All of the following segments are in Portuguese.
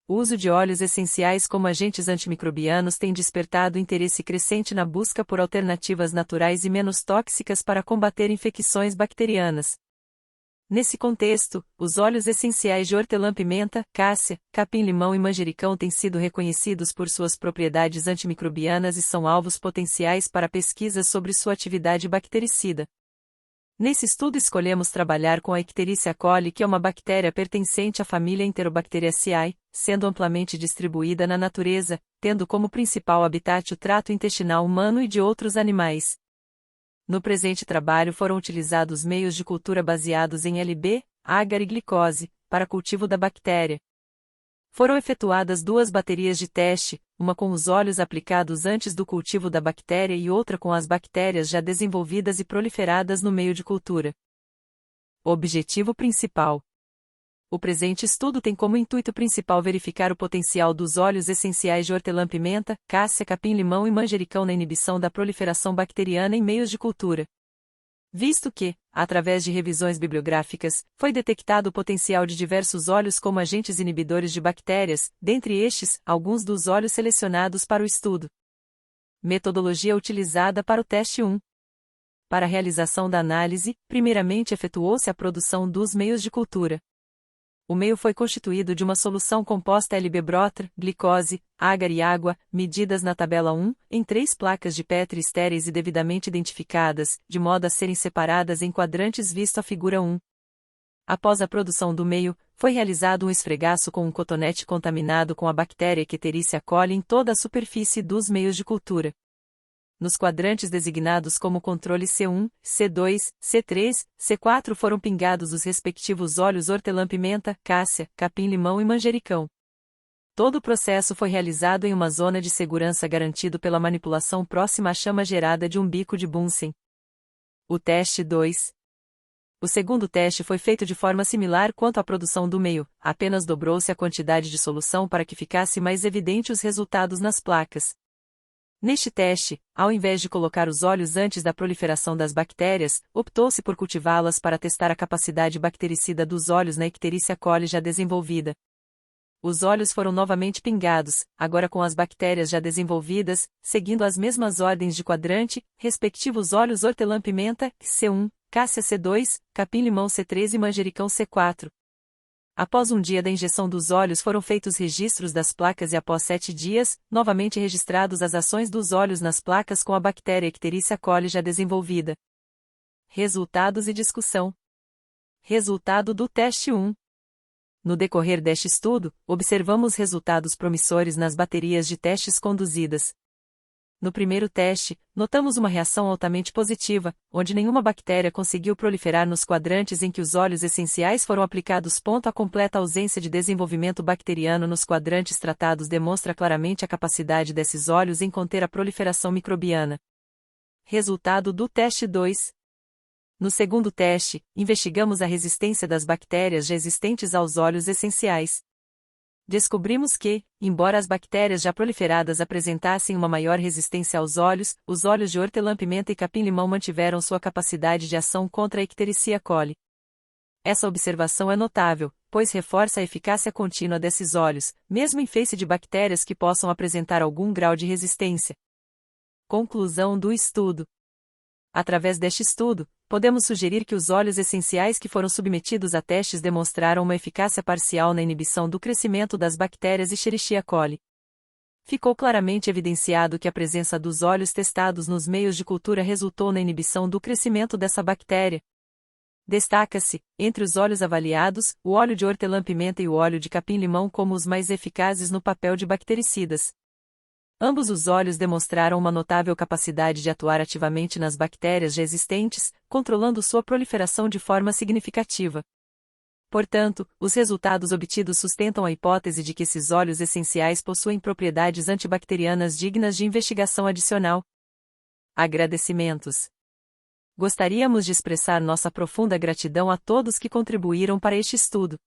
o uso de óleos essenciais como agentes antimicrobianos tem despertado interesse crescente na busca por alternativas naturais e menos tóxicas para combater infecções bacterianas. Nesse contexto, os óleos essenciais de hortelã-pimenta, cássia, capim-limão e manjericão têm sido reconhecidos por suas propriedades antimicrobianas e são alvos potenciais para pesquisas sobre sua atividade bactericida. Nesse estudo escolhemos trabalhar com a Ictericia coli, que é uma bactéria pertencente à família Enterobacteriaceae, sendo amplamente distribuída na natureza, tendo como principal habitat o trato intestinal humano e de outros animais. No presente trabalho foram utilizados meios de cultura baseados em LB, agar e glicose, para cultivo da bactéria. Foram efetuadas 2 baterias de teste, uma com os óleos aplicados antes do cultivo da bactéria e outra com as bactérias já desenvolvidas e proliferadas no meio de cultura. Objetivo principal. O presente estudo tem como intuito principal verificar o potencial dos óleos essenciais de hortelã-pimenta, cássia, capim-limão e manjericão na inibição da proliferação bacteriana em meios de cultura. Visto que, através de revisões bibliográficas, foi detectado o potencial de diversos óleos como agentes inibidores de bactérias, dentre estes, alguns dos óleos selecionados para o estudo. Metodologia utilizada para o teste 1. Para a realização da análise, primeiramente efetuou-se a produção dos meios de cultura. O meio foi constituído de uma solução composta LB-Brotr, glicose, agar e água, medidas na tabela 1, em 3 placas de Petri estéreis e devidamente identificadas, de modo a serem separadas em quadrantes visto a figura 1. Após a produção do meio, foi realizado um esfregaço com um cotonete contaminado com a bactéria Ictericia coli em toda a superfície dos meios de cultura. Nos quadrantes designados como controle C1, C2, C3, C4 foram pingados os respectivos óleos hortelã-pimenta, cássia, capim-limão e manjericão. Todo o processo foi realizado em uma zona de segurança garantido pela manipulação próxima à chama gerada de um bico de Bunsen. O teste 2. O segundo teste foi feito de forma similar quanto à produção do meio, apenas dobrou-se a quantidade de solução para que ficasse mais evidente os resultados nas placas. Neste teste, ao invés de colocar os óleos antes da proliferação das bactérias, optou-se por cultivá-las para testar a capacidade bactericida dos óleos na Ictericia coli já desenvolvida. Os óleos foram novamente pingados, agora com as bactérias já desenvolvidas, seguindo as mesmas ordens de quadrante, respectivos óleos hortelã-pimenta, C1, cássia C2, capim-limão C3 e manjericão C4. Após um dia da injeção dos óleos foram feitos registros das placas e após 7 dias, novamente registrados as ações dos óleos nas placas com a bactéria Ictericia coli já desenvolvida. Resultados e discussão. Resultado do teste 1. No decorrer deste estudo, observamos resultados promissores nas baterias de testes conduzidas. No primeiro teste, notamos uma reação altamente positiva, onde nenhuma bactéria conseguiu proliferar nos quadrantes em que os óleos essenciais foram aplicados. A completa ausência de desenvolvimento bacteriano nos quadrantes tratados demonstra claramente a capacidade desses óleos em conter a proliferação microbiana. Resultado do teste 2. No segundo teste, investigamos a resistência das bactérias já existentes aos óleos essenciais. Descobrimos que, embora as bactérias já proliferadas apresentassem uma maior resistência aos óleos, os óleos de hortelã-pimenta e capim-limão mantiveram sua capacidade de ação contra a Ictericia coli. Essa observação é notável, pois reforça a eficácia contínua desses óleos, mesmo em face de bactérias que possam apresentar algum grau de resistência. Conclusão do estudo. Através deste estudo, podemos sugerir que os óleos essenciais que foram submetidos a testes demonstraram uma eficácia parcial na inibição do crescimento das bactérias Escherichia coli. Ficou claramente evidenciado que a presença dos óleos testados nos meios de cultura resultou na inibição do crescimento dessa bactéria. Destaca-se, entre os óleos avaliados, o óleo de hortelã-pimenta e o óleo de capim-limão como os mais eficazes no papel de bactericidas. Ambos os óleos demonstraram uma notável capacidade de atuar ativamente nas bactérias já existentes, controlando sua proliferação de forma significativa. Portanto, os resultados obtidos sustentam a hipótese de que esses óleos essenciais possuem propriedades antibacterianas dignas de investigação adicional. Agradecimentos. Gostaríamos de expressar nossa profunda gratidão a todos que contribuíram para este estudo.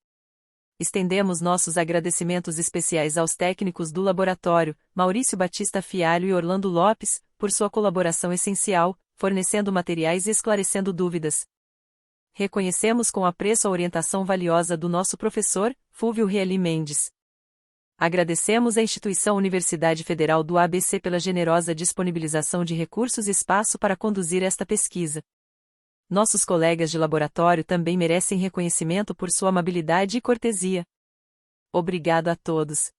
Estendemos nossos agradecimentos especiais aos técnicos do laboratório, Maurício Batista Fialho e Orlando Lopes, por sua colaboração essencial, fornecendo materiais e esclarecendo dúvidas. Reconhecemos com apreço a orientação valiosa do nosso professor, Fúvio Reali Mendes. Agradecemos à instituição Universidade Federal do ABC pela generosa disponibilização de recursos e espaço para conduzir esta pesquisa. Nossos colegas de laboratório também merecem reconhecimento por sua amabilidade e cortesia. Obrigado a todos.